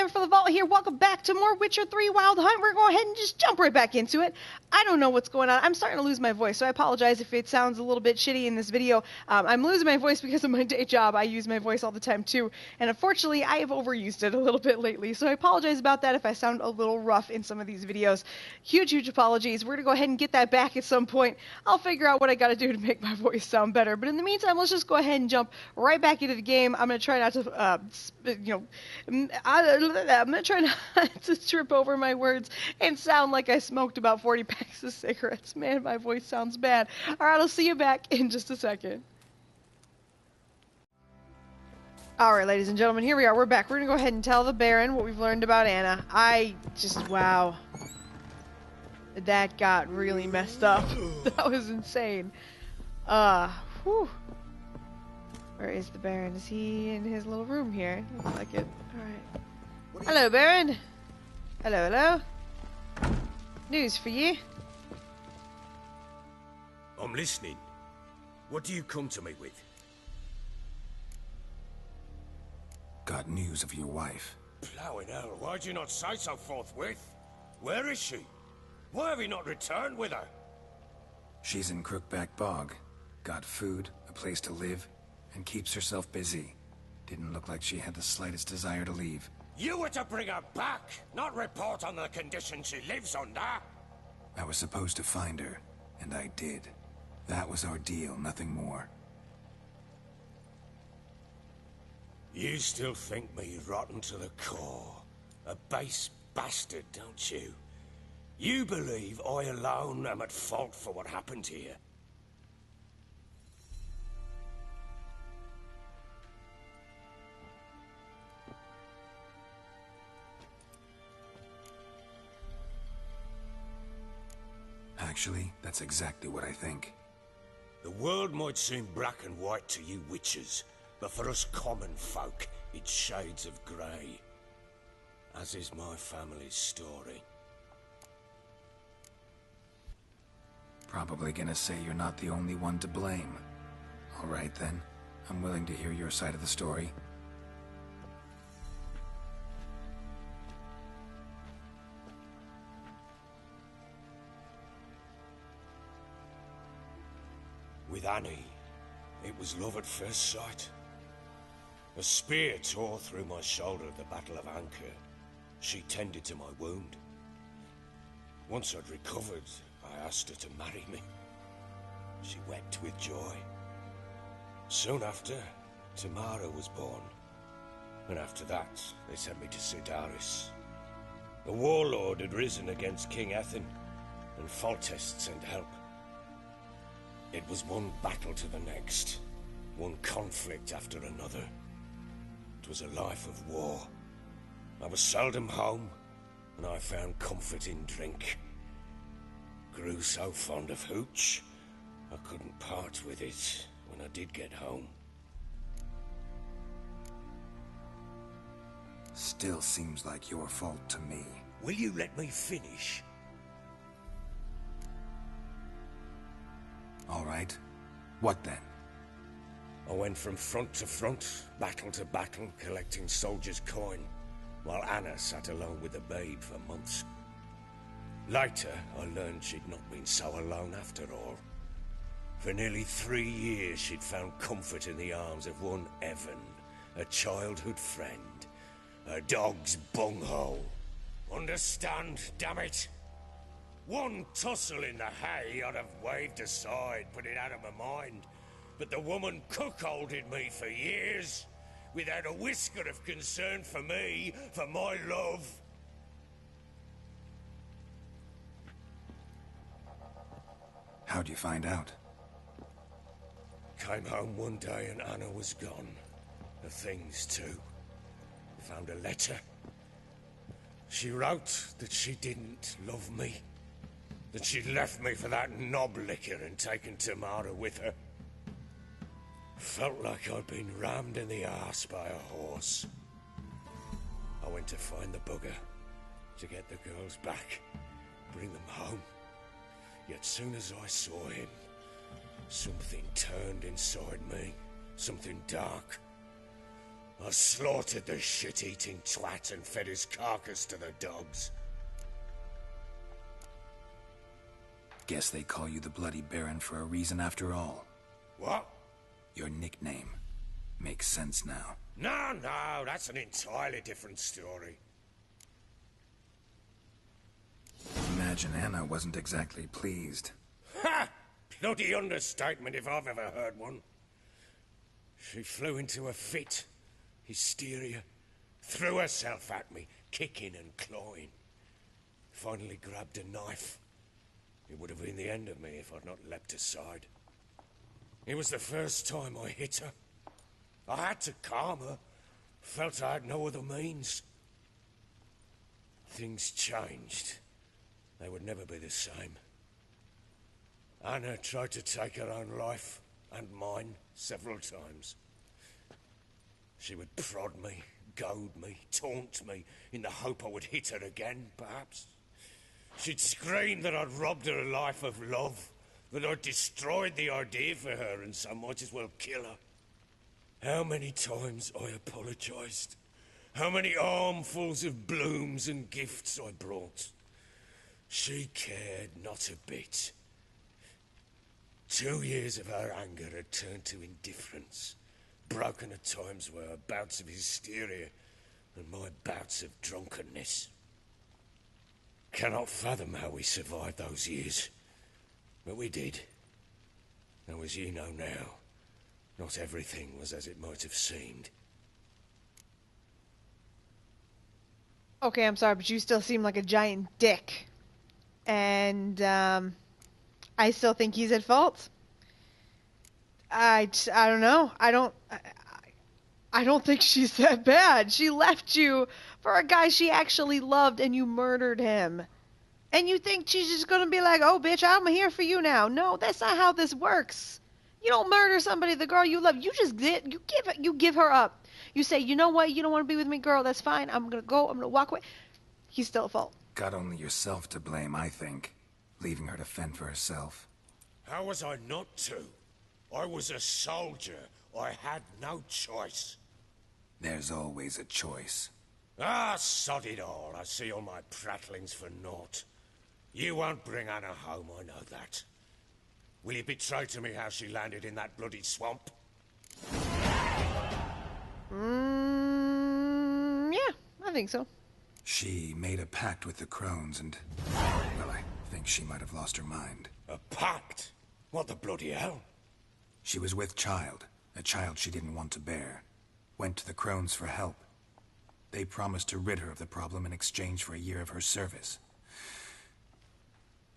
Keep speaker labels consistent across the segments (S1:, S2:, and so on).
S1: AmberFrmThVault here. Welcome back to more Witcher 3 Wild Hunt. We're going to go ahead and just jump right back into it. I don't know what's going on. I'm starting to lose my voice, so I apologize if it sounds a little bit shitty in this video. I'm losing my voice because of my day job. I use my voice all the time too, and unfortunately I have overused it a little bit lately, so I apologize about that if I sound a little rough in some of these videos. Huge apologies. We're going to go ahead and get that back at some point. I'll figure out what I got to do to make my voice sound better, but in the meantime, let's just go ahead and jump right back into the game. I'm going to try not to, I'm going to try not to trip over my words and sound like I smoked about 40 packs of cigarettes. Man, my voice sounds bad. Alright, I'll see you back in just a second. Alright, ladies and gentlemen, here we are. We're back. We're going to go ahead and tell the Baron what we've learned about Anna. Wow. That got really messed up. That was insane. Whew. Where is the Baron? Is he in his little room here? Looks like it. Alright. Hello, Baron. Hello. News for you.
S2: I'm listening. What do you come to me with?
S3: Got news of your wife.
S2: Plowing hell, why'd you not say so forthwith? Where is she? Why have you not returned with her?
S3: She's in Crookback Bog. Got food, a place to live, and keeps herself busy. Didn't look like she had the slightest desire to leave.
S2: You were to bring her back, not report on the conditions she lives under.
S3: I was supposed to find her, and I did. That was our deal, nothing more.
S2: You still think me rotten to the core. A base bastard, don't you? You believe I alone am at fault for what happened here.
S3: Actually, that's exactly what I think.
S2: The world might seem black and white to you witches, but for us common folk, it's shades of grey. As is my family's story.
S3: Probably gonna say you're not the only one to blame. Alright then, I'm willing to hear your side of the story.
S2: With Annie, it was love at first sight. A spear tore through my shoulder at the Battle of Anchor. She tended to my wound. Once I'd recovered, I asked her to marry me. She wept with joy. Soon after, Tamara was born. And after that, they sent me to Cidaris. The warlord had risen against King Ethan, and Foltest sent help. It was one battle to the next, one conflict after another. It was a life of war. I was seldom home, and I found comfort in drink. Grew so fond of hooch, I couldn't part with it when I did get home.
S3: Still seems like your fault to me.
S2: Will you let me finish?
S3: Alright. What then?
S2: I went from front to front, battle to battle, collecting soldiers' coin, while Anna sat alone with the babe for months. Later, I learned she'd not been so alone after all. For nearly 3 years, she'd found comfort in the arms of one Evan, a childhood friend. Her dog's bunghole. Understand, damn it? One tussle in the hay I'd have waved aside, put it out of my mind. But the woman cuckolded me for years, without a whisker of concern for me, for my love.
S3: How'd you find out?
S2: Came home one day and Anna was gone. Her things too. Found a letter. She wrote that she didn't love me. That she'd left me for that knob licker and taken Tamara with her. Felt like I'd been rammed in the arse by a horse. I went to find the bugger, to get the girls back, bring them home. Yet soon as I saw him, something turned inside me, something dark. I slaughtered the shit-eating twat and fed his carcass to the dogs.
S3: Guess they call you the Bloody Baron for a reason after all.
S2: What?
S3: Your nickname. Makes sense now.
S2: No, that's an entirely different story.
S3: Imagine Anna wasn't exactly pleased.
S2: Ha! Bloody understatement if I've ever heard one. She flew into a fit. Hysteria. Threw herself at me, kicking and clawing. Finally grabbed a knife. It would have been the end of me if I'd not leapt aside. It was the first time I hit her. I had to calm her. Felt I had no other means. Things changed. They would never be the same. Anna tried to take her own life, and mine, several times. She would prod me, goad me, taunt me, in the hope I would hit her again, perhaps. She'd scream that I'd robbed her a life of love, that I'd destroyed the idea for her, and so might as well kill her. How many times I apologized. How many armfuls of blooms and gifts I brought. She cared not a bit. 2 years of her anger had turned to indifference, broken at times were her bouts of hysteria and my bouts of drunkenness. Cannot fathom how we survived those years, but we did. Though as you know now, not everything was as it might have seemed.
S1: Okay, I'm sorry, but you still seem like a giant dick. And, I still think he's at fault. I don't know. I don't think she's that bad. She left you for a guy she actually loved and you murdered him. And you think she's just gonna be like, oh bitch, I'm here for you now. No, that's not how this works. You don't murder somebody, the girl you love. You just you give her up. You say, you know what, you don't want to be with me, girl, that's fine. I'm gonna go, I'm gonna walk away. He's still at fault.
S3: Got only yourself to blame, I think. Leaving her to fend for herself.
S2: How was I not to? I was a soldier. I had no choice.
S3: There's always a choice.
S2: Ah, sod it all. I see all my prattlings for naught. You won't bring Anna home, I know that. Will you betray to me how she landed in that bloody swamp?
S1: Yeah, I think so.
S3: She made a pact with the crones and... well, I think she might have lost her mind.
S2: A pact? What the bloody hell?
S3: She was with child, a child she didn't want to bear. Went to the crones for help. They promised to rid her of the problem in exchange for a year of her service.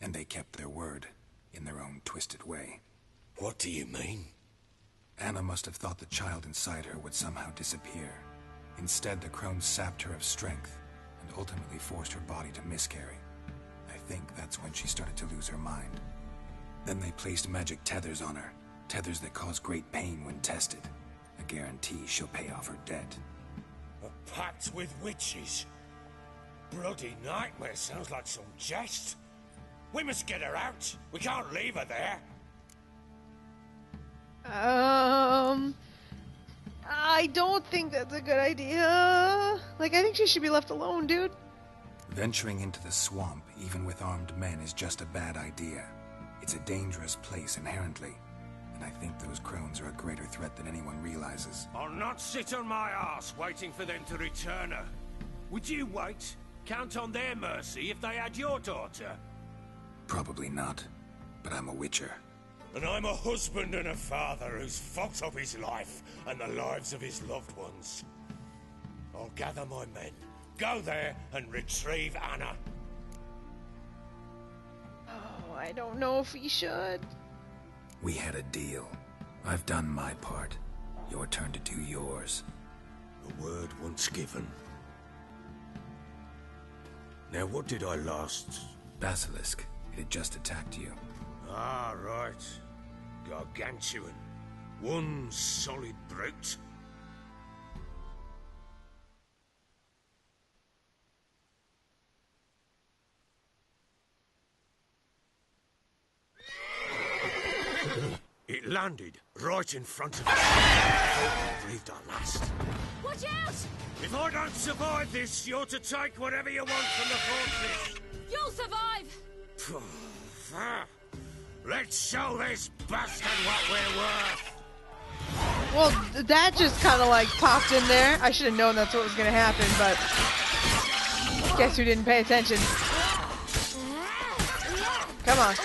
S3: And they kept their word, in their own twisted way.
S2: What do you mean?
S3: Anna must have thought the child inside her would somehow disappear. Instead, the crones sapped her of strength, and ultimately forced her body to miscarry. I think that's when she started to lose her mind. Then they placed magic tethers on her, tethers that cause great pain when tested. A guarantee she'll pay off her debt.
S2: A pact with witches? Bloody nightmare, sounds like some jest. We must get her out. We can't leave her there.
S1: I don't think that's a good idea. Like, I think she should be left alone, dude.
S3: Venturing into the swamp, even with armed men, is just a bad idea. It's a dangerous place inherently, and I think those crones are a greater threat than anyone realizes.
S2: I'll not sit on my arse waiting for them to return her. Would you wait? Count on their mercy if they had your daughter?
S3: Probably not, but I'm a witcher.
S2: And I'm a husband and a father who's fucked up his life and the lives of his loved ones. I'll gather my men, go there and retrieve Anna.
S1: Oh, I don't know if we should.
S3: We had a deal. I've done my part. Your turn to do yours.
S2: A word once given. Now what did I last...
S3: Basilisk. It had just attacked you.
S2: Ah, right. Gargantuan. One solid brute. It landed right in front of us. I breathed our last.
S4: Watch out!
S2: If I don't survive this, you're to take whatever you want from the fortress.
S4: You'll survive!
S2: Let's show this bastard what we're worth.
S1: Well, that just kind of like popped in there. I should have known that's what was going to happen, but guess who didn't pay attention? Come on.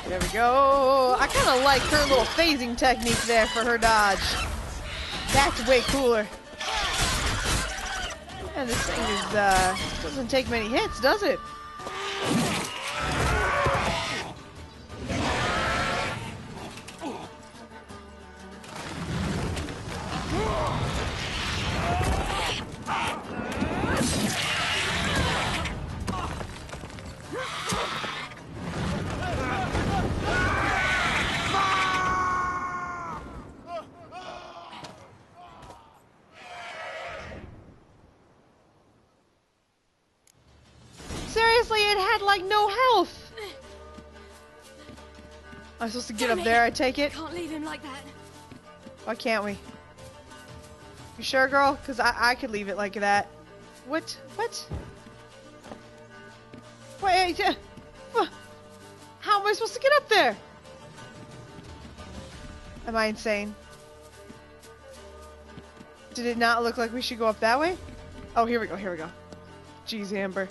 S1: There we go. I kind of like her little phasing technique there for her dodge. That's way cooler. And this thing is, doesn't take many hits, does it? Seriously, it had like no health. I'm supposed to get up there, I take it?
S4: Can't leave him like that.
S1: Why can't we? You sure, girl? Because I could leave it like that. What? What? Wait, how am I supposed to get up there? Am I insane? Did it not look like we should go up that way? Oh, here we go, here we go. Jeez, Amber.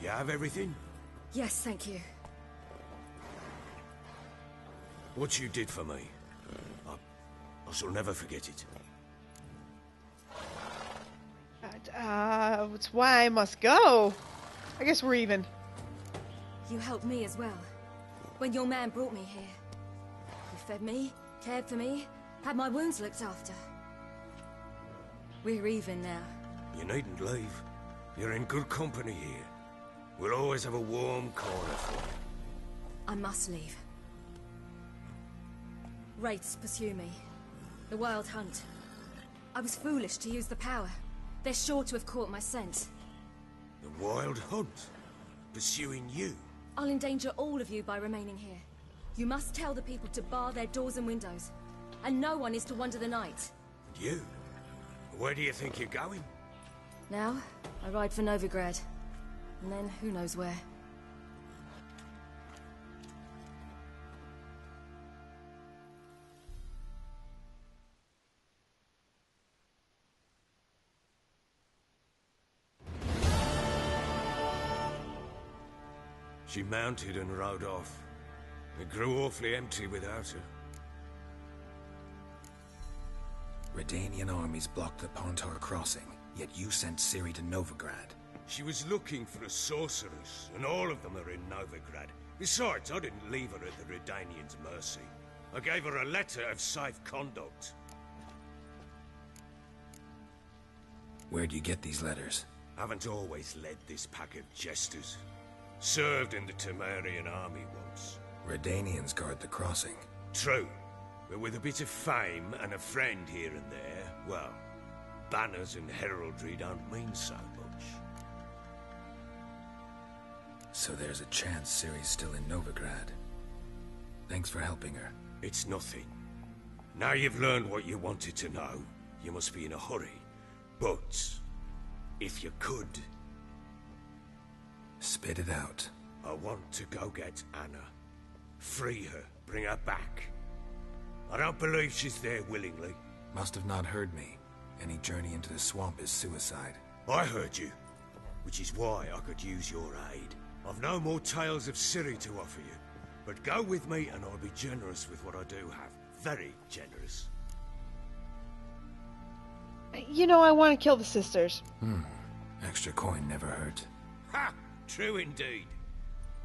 S2: You have everything?
S4: Yes, thank you.
S2: What you did for me, I shall never forget it.
S1: It's why I must go. I guess we're even.
S4: You helped me as well. When your man brought me here. You fed me, cared for me, had my wounds looked after. We're even now.
S2: You needn't leave. You're in good company here. We'll always have a warm corner for you.
S4: I must leave. Wraiths pursue me. The Wild Hunt. I was foolish to use the power. They're sure to have caught my scent.
S2: The Wild Hunt? Pursuing you?
S4: I'll endanger all of you by remaining here. You must tell the people to bar their doors and windows. And no one is to wander the night.
S2: And you? Where do you think you're going?
S4: Now, I ride for Novigrad. And then, who knows where.
S2: She mounted and rode off. It grew awfully empty without her.
S3: Redanian armies blocked the Pontar crossing, yet you sent CIRI to Novigrad.
S2: She was looking for a sorceress, and all of them are in Novigrad. Besides, I didn't leave her at the Redanians' mercy. I gave her a letter of safe conduct.
S3: Where'd you get these letters?
S2: Haven't always led this pack of jesters. Served in the Temerian army once.
S3: Redanians guard the crossing.
S2: True, but with a bit of fame and a friend here and there, well, banners and heraldry don't mean so much.
S3: So there's a chance Ciri's still in Novigrad. Thanks for helping her.
S2: It's nothing. Now you've learned what you wanted to know, you must be in a hurry. But, if you could...
S3: Spit it out.
S2: I want to go get Anna. Free her, bring her back. I don't believe she's there willingly.
S3: Must have not heard me. Any journey into the swamp is suicide.
S2: I heard you, which is why I could use your aid. I've no more tales of Ciri to offer you, but go with me and I'll be generous with what I do have. Very generous.
S1: You know, I want to kill the sisters.
S3: Extra coin never hurt.
S2: Ha! True indeed.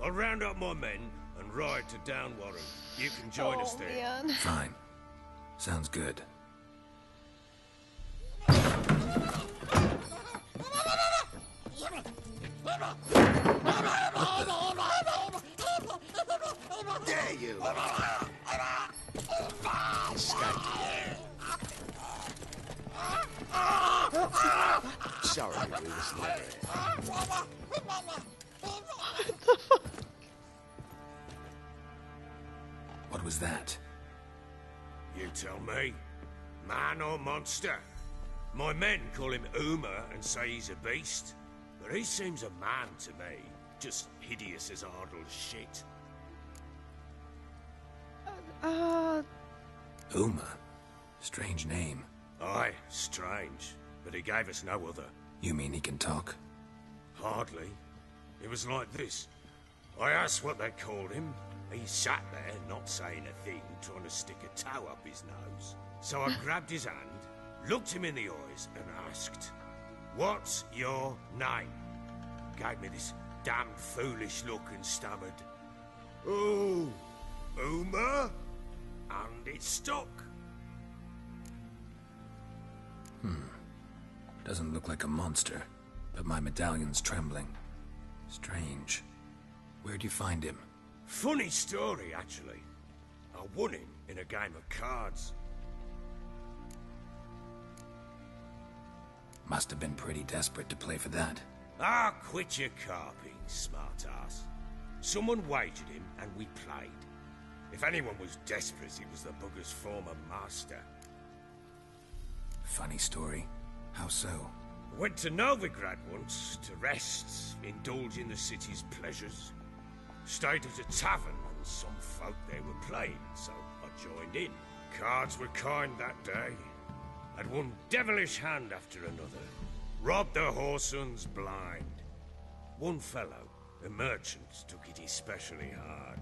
S2: I'll round up my men and ride to Downwarren. You can join us there.
S1: Man.
S3: Fine. Sounds good.
S2: There you are.
S5: Sorry, we was never.
S3: What was that?
S2: You tell me. Man or monster? My men call him Uma and say he's a beast. But he seems a man to me. Just hideous as Ardle's shit.
S3: Uma? Strange name.
S2: Aye, strange. But he gave us no other.
S3: You mean he can talk?
S2: Hardly. It was like this. I asked what they called him. He sat there, not saying a thing, trying to stick a toe up his nose. So I grabbed his hand, looked him in the eyes, and asked, "What's your name?" Gave me this damn foolish look and stammered, "Oh, Uma?" And it stuck.
S3: Doesn't look like a monster, but my medallion's trembling. Strange. Where'd you find him?
S2: Funny story, actually. I won him in a game of cards.
S3: Must have been pretty desperate to play for that.
S2: Ah, quit your carping, smart-ass. Someone wagered him, and we played. If anyone was desperate, it was the bugger's former master.
S3: Funny story. How so?
S2: Went to Novigrad once, to rest, indulge in the city's pleasures. Stayed at a tavern, and some folk there were playing, so I joined in. Cards were kind that day. Had one devilish hand after another. Robbed the whoresons blind. One fellow, a merchant, took it especially hard.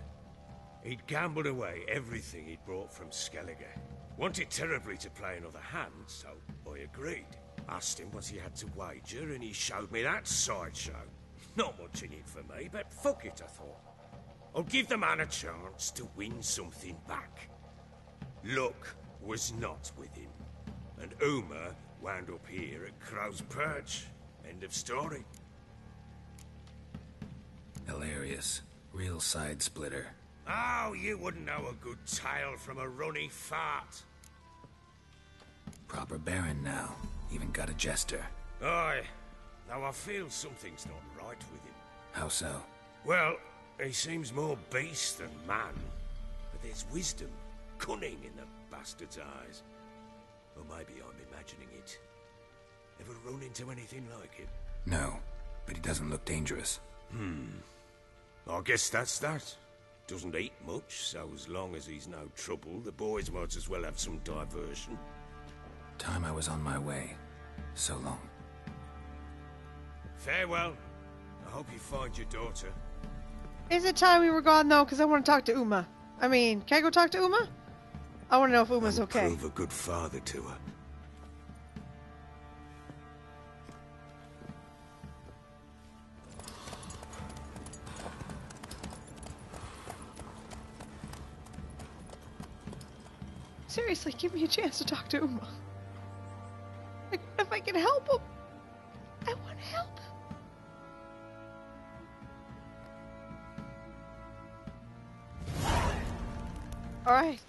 S2: He'd gambled away everything he'd brought from Skellige. Wanted terribly to play another hand, so I agreed. Asked him what he had to wager, and he showed me that sideshow. Not much in it for me, but fuck it, I thought. I'll give the man a chance to win something back. Luck was not with him, and Uma wound up here at Crow's Perch. End of story.
S3: Hilarious. Real side splitter.
S2: Oh, you wouldn't know a good tale from a runny fart.
S3: Proper baron now. Even got a jester.
S2: Aye, though I feel something's not right with him.
S3: How so?
S2: Well, he seems more beast than man. But there's wisdom, cunning in the bastard's eyes. Or maybe I'm imagining it. Ever run into anything like him?
S3: No, but he doesn't look dangerous.
S2: I guess that's that. Doesn't eat much, so as long as he's no trouble, the boys might as well have some diversion.
S3: Time I was on my way. So long.
S2: Farewell. I hope you find your daughter.
S1: Is it time we were gone, though? Because I want to talk to Uma. I mean, can I go talk to Uma? I want to know if Uma's
S2: And
S1: okay.
S2: prove a good father to her.
S1: Seriously, give me a chance to talk to Uma. Like, if I can help him, I want to help him. Alright.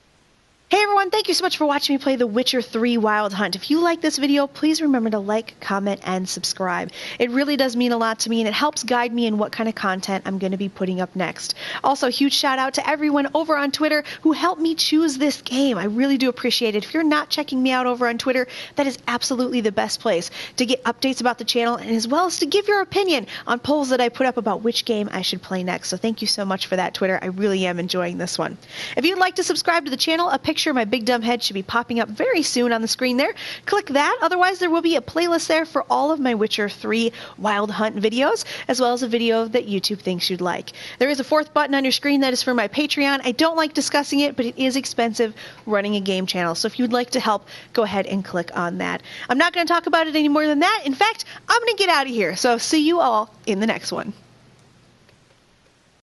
S1: Hey everyone, thank you so much for watching me play The Witcher 3 Wild Hunt. If you like this video, please remember to like, comment, and subscribe. It really does mean a lot to me, and it helps guide me in what kind of content I'm going to be putting up next. Also, huge shout out to everyone over on Twitter who helped me choose this game. I really do appreciate it. If you're not checking me out over on Twitter, that is absolutely the best place to get updates about the channel, and as well as to give your opinion on polls that I put up about which game I should play next. So thank you so much for that, Twitter. I really am enjoying this one. If you'd like to subscribe to the channel, a picture of my big dumb head should be popping up very soon on the screen there. Click that. Otherwise, there will be a playlist there for all of my Witcher 3 Wild Hunt videos, as well as a video that YouTube thinks you'd like. There is a fourth button on your screen that is for my Patreon. I don't like discussing it, but it is expensive running a game channel. So if you'd like to help, go ahead and click on that. I'm not going to talk about it any more than that. In fact, I'm going to get out of here. So see you all in the next one.